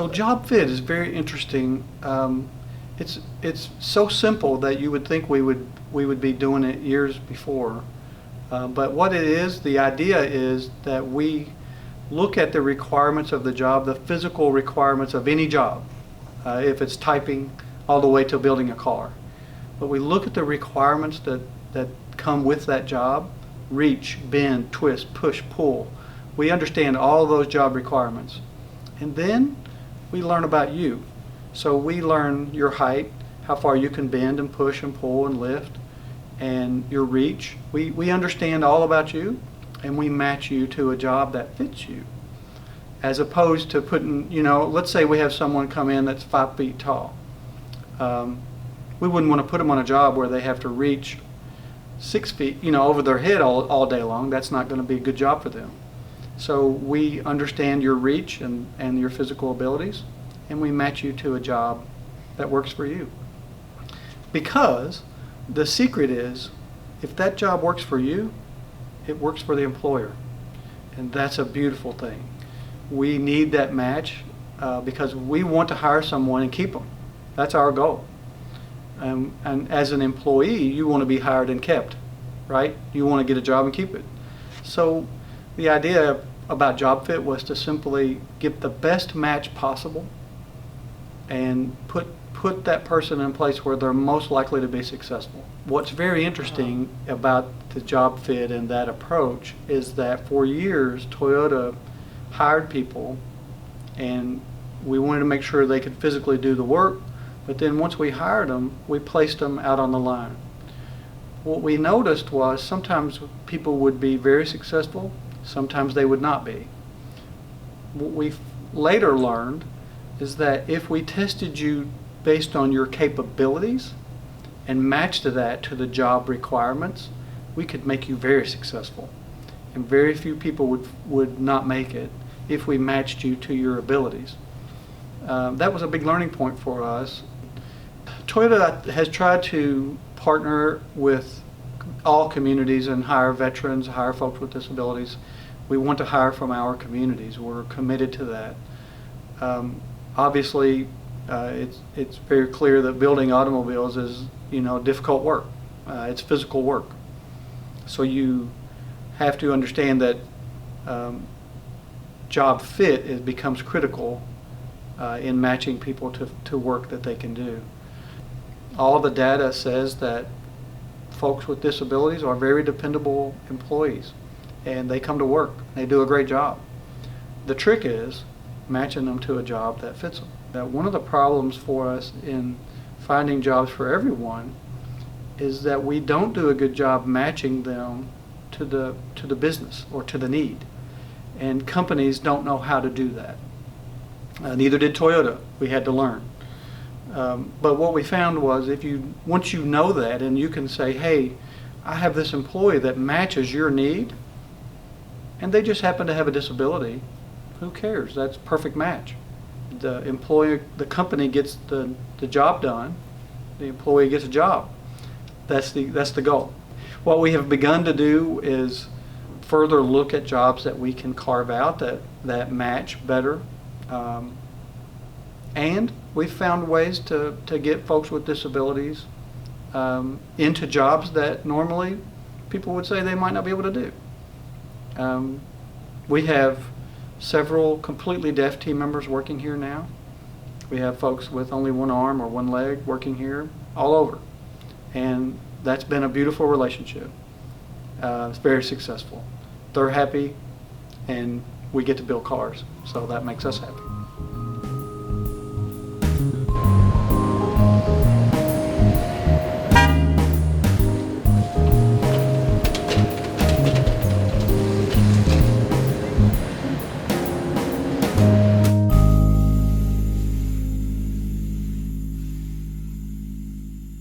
So job fit is very interesting. It's so simple that you would think we would be doing it years before. But what it is, the idea is that we look at the requirements of the job, the physical requirements of any job, if it's typing all the way to building a car. But we look at the requirements that come with that job: reach, bend, twist, push, pull. We understand all those job requirements. And then we learn about you. So we learn your height, how far you can bend and push and pull and lift, and your reach. We understand all about you, and we match you to a job that fits you. As opposed to putting, let's say we have someone come in that's 5 feet tall. We wouldn't want to put them on a job where they have to reach 6 feet, over their head all day long. That's not going to be a good job for them. So we understand your reach and your physical abilities, and we match you to a job that works for you. Because the secret is, if that job works for you, it works for the employer. And that's a beautiful thing. We need that match because we want to hire someone and keep them. That's our goal. And as an employee, you want to be hired and kept, right? You want to get a job and keep it. So the idea about job fit was to simply get the best match possible and put that person in a place where they're most likely to be successful. What's very interesting about the job fit and that approach is that for years Toyota hired people, and we wanted to make sure they could physically do the work, but then once we hired them, we placed them out on the line. What we noticed was sometimes people would be very successful, sometimes they would not be. What we later learned is that if we tested you based on your capabilities and matched that to the job requirements, we could make you very successful. And very few people would not make it if we matched you to your abilities. That was a big learning point for us. Toyota has tried to partner with all communities and hire veterans, hire folks with disabilities. We want to hire from our communities. We're committed to that. Obviously, it's very clear that building automobiles is difficult work. It's physical work. So you have to understand that job fit becomes critical in matching people to work that they can do. All the data says that folks with disabilities are very dependable employees, and they come to work. They do a great job. The trick is matching them to a job that fits them. That one of the problems for us in finding jobs for everyone is that we don't do a good job matching them to the business or to the need, and companies don't know how to do that. Neither did Toyota. We had to learn. But what we found was once you know that and you can say, hey, I have this employee that matches your need, and they just happen to have a disability, who cares? That's a perfect match. The company gets the job done, the employee gets a job. That's the goal. What we have begun to do is further look at jobs that we can carve out that match better. And we've found ways to get folks with disabilities into jobs that normally people would say they might not be able to do. We have several completely deaf team members working here now. We have folks with only one arm or one leg working here all over. And that's been a beautiful relationship. It's very successful. They're happy, and we get to build cars, so that makes us happy.